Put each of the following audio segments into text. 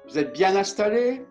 Vous êtes bien installés?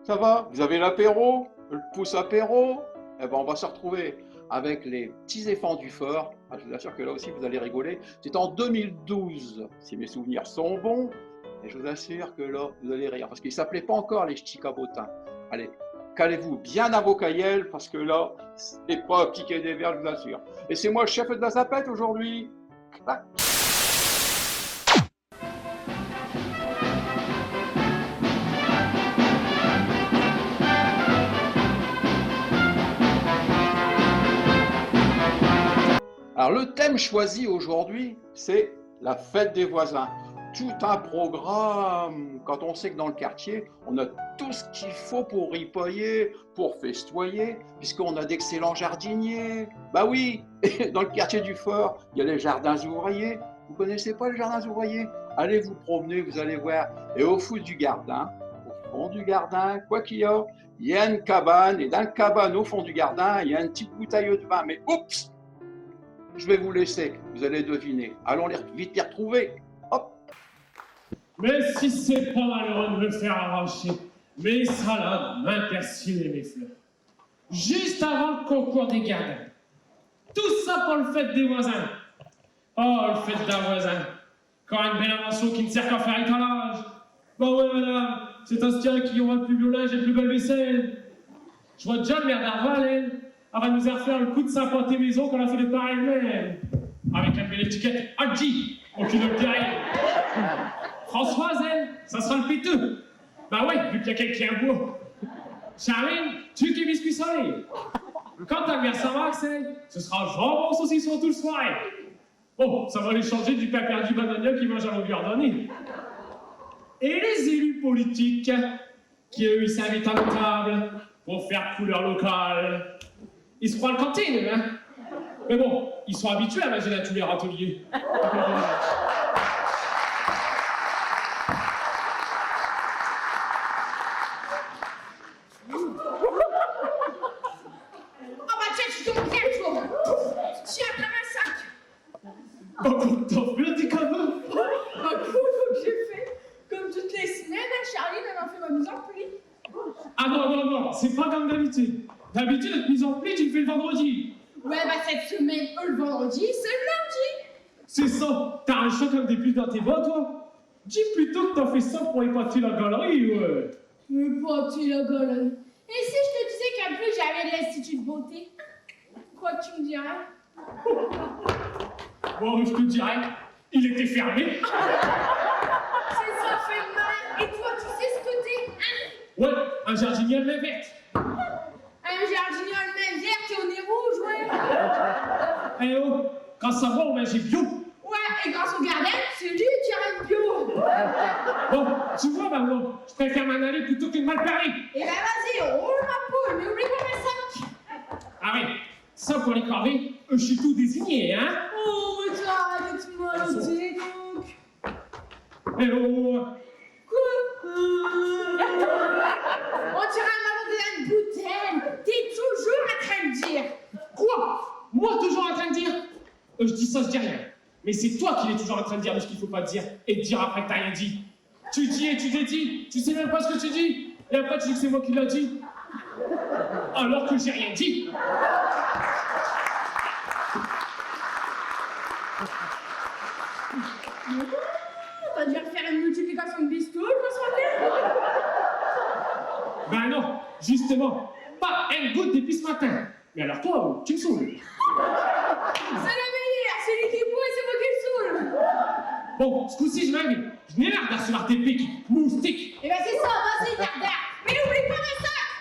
Ça va? Vous avez l'apéro? Le pouce apéro? Eh ben, on va se retrouver avec les petits éléphants du fort. Ah, je vous assure que là aussi, vous allez rigoler. C'est en 2012, si mes souvenirs sont bons. Et je vous assure que là, vous allez rire. Parce qu'ils ne s'appelaient pas encore les ch'tis cabotins. Allez, calez-vous bien à vos caïels, parce que là, c'est pas piquer des verres, je vous assure. Et c'est moi le chef de la zapette aujourd'hui. Alors le thème choisi aujourd'hui, c'est la fête des voisins. Tout un programme, quand on sait que dans le quartier, on a tout ce qu'il faut pour ripoller, pour festoyer, puisqu'on a d'excellents jardiniers. Bah oui, dans le quartier du Fort, il y a les jardins ouvriers. Vous connaissez pas les jardins ouvriers? Allez vous promener, vous allez voir. Et au fond du gardin, quoi qu'il y a une cabane, et dans la cabane, au fond du gardin, il y a une petite bouteille de vin. Mais oups! Je vais vous laisser, vous allez deviner. Allons vite les retrouver. Hop. Mais si c'est pas malheureux de me faire arracher mes salades, mains persillées et mes fleurs. Juste avant le concours des gardins. Tout ça pour le fête des voisins. Oh, le fête d'un voisin. Encore une belle invention qui ne sert qu'à faire étalage. Bah ouais, madame, c'est un style qui aura le plus vieux linge et le plus belle vaisselle. Je vois déjà le maire d'Arval, elle. Elle va nous faire le coup de 50 maison qu'on a fait de par elle-même. Avec la belle étiquette Hadji, aucune obtérée. Françoise, elle, ça sera le péteux. Bah ouais, vu qu'il y a quelqu'un qui est beau. Charline, tu qui es biscuit salé. Quant à Mère Saint-Max, elle, ce sera jambon saucisson tout le soir. Bon, ça va les changer du pain perdu bananier qui mange à longueur d'année. Et les élus politiques, qui eux, ils s'invitent à nos tables pour faire couleur locale. Ils se croient le cantine, hein. Mais bon, ils sont habitués à manger à tous les râteliers. Ah bah tiens, je tombe bien, toi. Tiens, comme un sac. Oh, t'en veux des cadeaux? Bah cool, donc j'ai fait. Comme toutes les semaines, hein, Charline, elle m'a fait ma mise en pli. Ah non, c'est pas comme d'habitude. D'habitude, notre mise en pli, tu le fais le vendredi. Ouais, bah cette semaine, le vendredi, c'est le lundi. C'est ça, t'as un chat comme des putes dans tes bas, toi? Dis plutôt que t'as fait ça pour épater la galerie, ouais. Mais pas tu la galerie. Et si je te disais qu'en plus j'avais de l'Institut de beauté? Quoi tu me dirais? Bon, je te dirais, il était fermé. C'est ça fait mal. Et toi, tu sais ce que t'es, hein? Ouais, un jardinier à main verte. Un jardinier en main verte et au nez rouge, ouais. Eh oh, quand ça va, on mange bio. Ouais, et grâce au gardien, c'est lui qui reste bio. Bon, tu vois, maman, je préfère m'en aller plutôt que de mal parler. Et ben vas-y, roule ma poule, mais oublie pas mes sacs. Ah ouais, ça pour les corvées, je suis tout désigné, hein. Oh, mais toi, arrête-moi, l'auté, donc. Eh oh, On dirait un ballon de la bouteille. T'es toujours en train de dire. quoi? Moi toujours en train de dire? Je dis ça, je dis rien. Mais c'est toi qui es toujours en train de dire de ce qu'il faut pas dire et de dire après que t'as rien dit. Tu dis et tu dédis, tu sais même pas ce que tu dis. Et après tu dis que c'est moi qui l'ai dit. Alors que j'ai rien dit. T'as dû refaire une multiplication de bisous, je me souviens. Ben non, justement, pas une goutte depuis ce matin. Mais alors toi, tu me saoules. C'est le meilleur, celui qui boit, c'est moi qui le saoule. Bon, ce coup-ci, je m'invite. Je n'ai marre de recevoir tes pics, moustiques. Et ben c'est ça, vas-y, Gardard. Mais n'oublie pas mes sacs.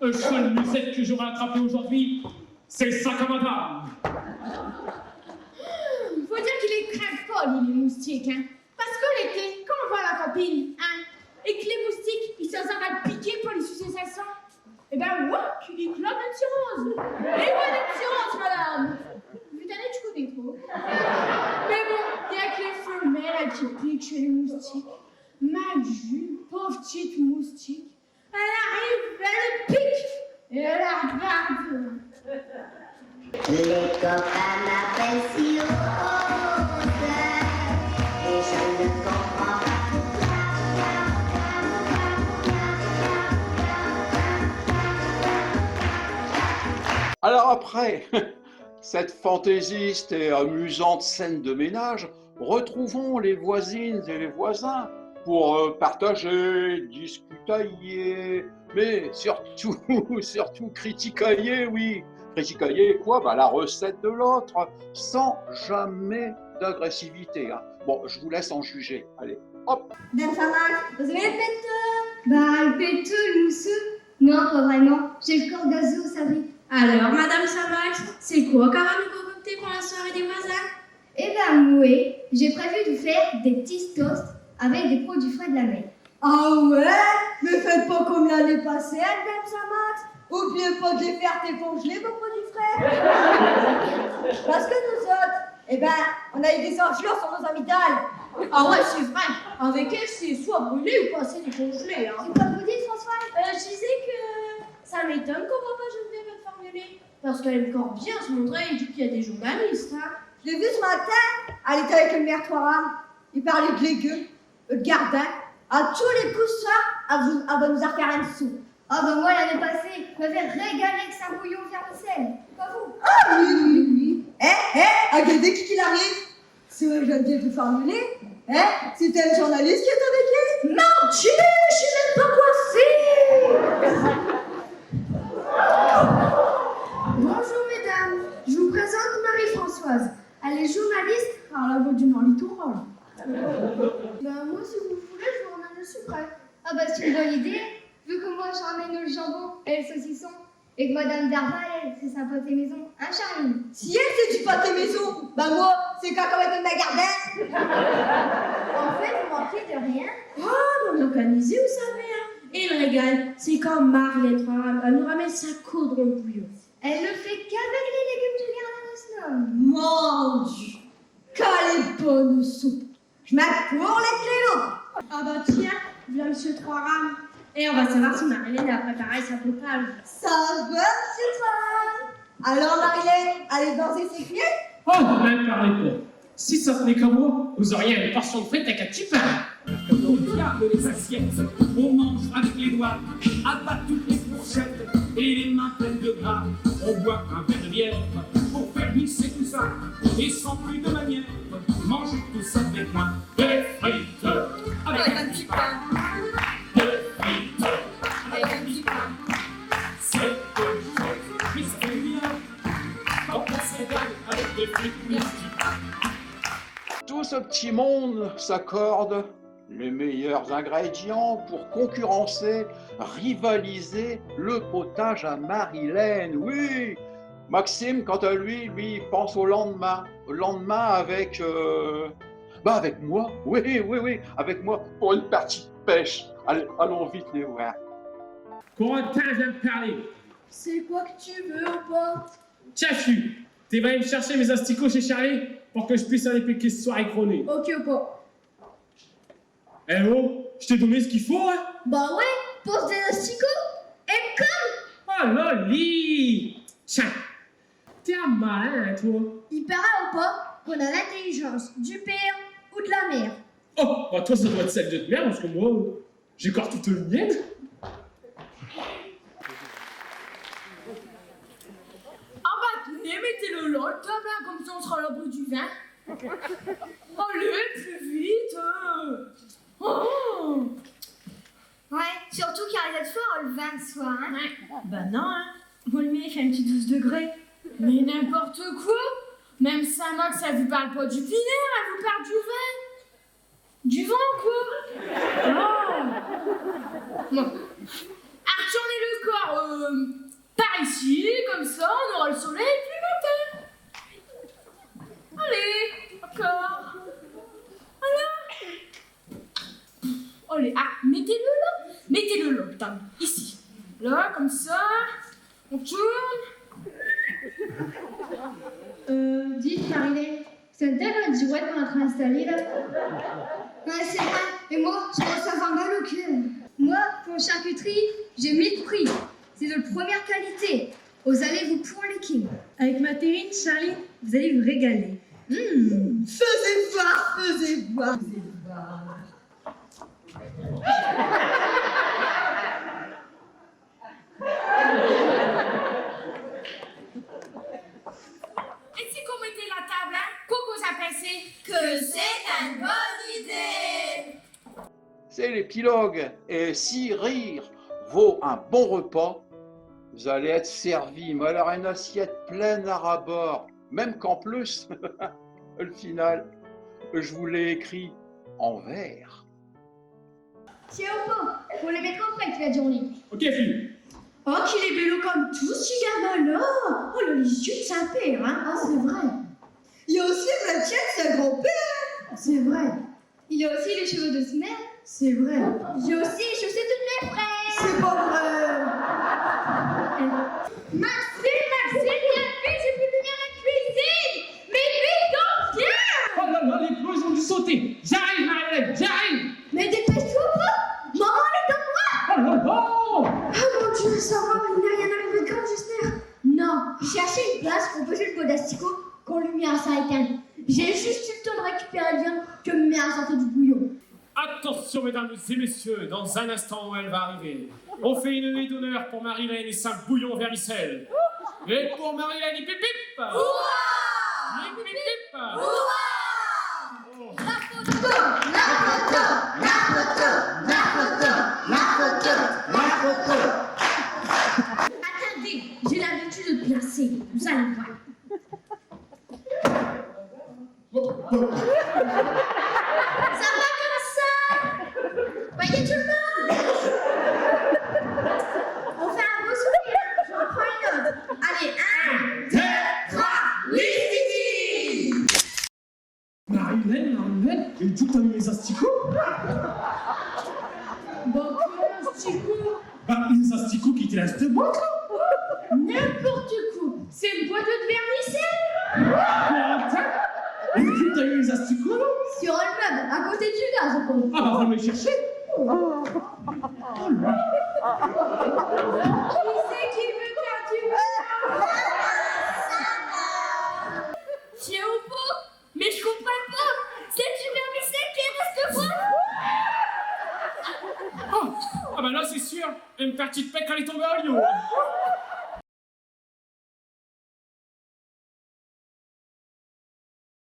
Le seul musette que j'aurais attrapé aujourd'hui, c'est le sac à madame. Faut dire qu'il les craint pas, lui, les moustiques, hein. Parce que l'été, quand on va à la campine, hein, et que les moustiques, ils s'en à le piquer pour les sucer sa sang, et ben, wouah, il éclate un petit rose. Et ouais, des petits roses, madame. Putain, tu connais trop. Mais bon, il y a que les femelles qui piquent chez les moustiques. Ma Jules, pauvre petite moustique, elle arrive, elle le pique, et elle la regarde. Les copains m'appellent si haut, et je ne comprends pas. Après cette fantaisiste et amusante scène de ménage, retrouvons les voisines et les voisins pour partager, discutailler, mais surtout, surtout critiquailler, oui. Critiquailler quoi? Bah, la recette de l'autre, sans jamais d'agressivité, hein. Bon, je vous laisse en juger. Allez, hop! Madame Samax, vous avez le péteux? Bah, le péteux, le mousseux. Non, pas vraiment. J'ai le corps gazeux, vous savez. Alors, Madame Samax, c'est quoi qu'on va nous concocter pour la soirée des voisins? Eh ben, Moué, j'ai prévu de faire des petits toasts avec des produits frais de la mer. Ah ouais? Mais faites pas comme l'année passée, Madame Samax. Oubliez pas de les faire décongeler, vos produits frais. Parce que nous autres, eh ben, on a eu des engelures sur nos amygdales. Ah ouais, c'est vrai. Avec elle, c'est soit brûlé ou passer décongelé. Hein. C'est quoi vous dites, François? Je disais que ça m'étonne qu'on voit pas Geneviève être formulée. Parce qu'elle aime encore bien se montrer et dit qu'il y a des journalistes. Hein. Je l'ai vu ce matin, elle était avec le maire Toiram. Il parlait de légumes, de gardin. À tous les coups ce soir, elle va nous en faire un sou. Ah bah moi, l'année passée, je m'avais régalé avec sa bouillon vermicelle. Pas vous? Ah oui, oui, oui. Regardez qui arrive. C'est vrai, Geneviève de formuler. C'était un journaliste qui est avec elle. Mardi, je suis même pas coiffée. Bonjour mesdames, je vous présente Marie-Françoise. Elle est journaliste à la Voix du Nord Littoral. Ben moi, si vous voulez, je vous ramène le sucre. Ah bah c'est une bonne idée, vu que moi je ramène le jambon et le saucisson, et que Madame Darval, elle, c'est sa pâté maison, hein Charline? Si elle c'est du pâté maison, bah moi, c'est cacahuète de ma gardin. En fait, vous manquez de rien. Oh, mon organisé, vous savez. Hein. Et le régal, c'est quand Mariette elle nous ramène sa coudron de bouillon. Elle ne fait qu'avec les légumes du jardin de Snob. Mon Dieu, quelle est bonne soupe. Je mets pour les clélos. Ah bah tiens, voilà monsieur Trois-Rames. Et on va savoir si Marilène a préparé sa potage. Ça va, monsieur Toiram. Alors Marilène, allez danser ses pieds. Oh, même parlez pas. Si ça tenait comme moi, vous auriez une portion de frites avec un petit pain. Quand on regarde les assiettes, on mange avec les doigts, abat toutes les fourchettes et les mains pleines de gras. On boit un verre de bière pour faire glisser tout ça et sans plus de manière, manger tout ça avec moi. Des frites avec un petit pain. Des frites avec un petit pain. C'est quelque chose, mais ça fait bien quand on s'égale avec des frites et un petit pain. Tout ce petit monde s'accorde les meilleurs ingrédients pour concurrencer, rivaliser le potage à Marilène. Oui, Maxime, quant à lui, pense au lendemain. Au lendemain avec, avec moi. Oui, avec moi pour une partie de pêche. Allons vite les voir. Corentin vient me parler. C'est quoi que tu veux, pote? Tiafu, t'es venu me chercher mes asticots chez Charlie pour que je puisse aller piquer ce soir avec René. Ok, pas. Eh oh, je t'ai donné ce qu'il faut, hein? Bah ouais, pose des asticots et comme Oh loli! Tiens, t'es un malin, toi. il paraît ou pas qu'on a l'intelligence du père ou de la mère. Oh, bah toi ça doit être celle de te merde parce que moi, j'ai encore toute une mienne. Ah bah tenez, mettez-le là, le table, là, comme ça on sera à l'abri du vin. Allez, plus vite. Oh. Ouais, surtout qu'il arrête fort le vin ce soir, hein. Ouais. Bah non, hein. Vous le mettez, il fait un petit 12 degrés. Mais n'importe quoi. Même Saint-Max, elle vous parle pas du pinaire, elle vous parle du vin. Du vent, quoi. Oh. Bon. À retourner le corps par ici, comme ça, on aura le soleil plus longtemps. Allez, encore. Voilà. Allez, mettez-le là. Mettez-le là, putain, ici. Là, comme ça. On tourne. Dites Marilène, c'est un tel duet qu'on est en train d'installer là. Ouais, c'est vrai, et moi, je commence à avoir mal au cœur. Moi, pour charcuterie, j'ai 1000 prix. C'est de première qualité. Vous allez vous point les kings. Avec ma terrine, Charlie, vous allez vous régaler. Faisez voir, faisez voir. c'est l'épilogue. Et si rire vaut un bon repas, vous allez être servi, mais alors une assiette pleine à ras-bord, même qu'en plus, le final, je vous l'ai écrit en vers. Tiens, faut les mettre en prête la journée. Ok, fille. Oh, qu'il est bello comme tout, ce gamin-là. Oh, il a les yeux de Saint-Père, hein. Ah, c'est vrai. Il y a aussi Mathieu, sa grand-père. C'est vrai. Il y a aussi les cheveux de sa mère. C'est vrai. J'ai aussi les chaussettes de mes frères. C'est pas vrai. Maxime, viens vite, j'ai plus venir à la cuisine. Mais vite, donc, viens. Oh là là, les plots, ils ont dû sauter. J'arrive, Marie-Hélène, j'arrive. Mais dépêche-toi, pas. Maman, elle est en moi. Oh là là. Oh mon Dieu, ça va, il n'est rien arrivé de grave, j'espère. Non, cherchez une place pour poser le pot d'asticot quand le lumière s'est éteinte. J'ai juste eu le temps de récupérer le viande que ma mère a sorti du bouillon. Attention, mesdames et messieurs, dans un instant où elle va arriver, on fait une nuit d'honneur pour Marie-Hélène et sa bouillon vermicelle. Et pour Marie-Hélène, hip hip hip. Hip hip hip. Oh. Attendez, j'ai l'habitude de placer. Vous allez voir. Ça va comme ça? Voyez tout le monde? On fait un beau sourire. J'en prends une autre. Allez, 1, 2, 3, Lizzie! Marie-Hélène, et tout t'as mis les asticots? Bon, quel asticot? Bah, les asticots qui te laissent de boîte, là. N'importe quoi. C'est une boîte de vermicelle? Quoi? Et tout t'as mis les asticots, là? Sur le meuble, à côté du gaz, je pense. Ah bah, va me les chercher. Qui c'est qui veut faire du Tiens au pot. Mais je comprends pas. C'est du vermicelle qui reste moi. Ah bah là, c'est sûr, une petite pèque, elle est tombée à Lyon.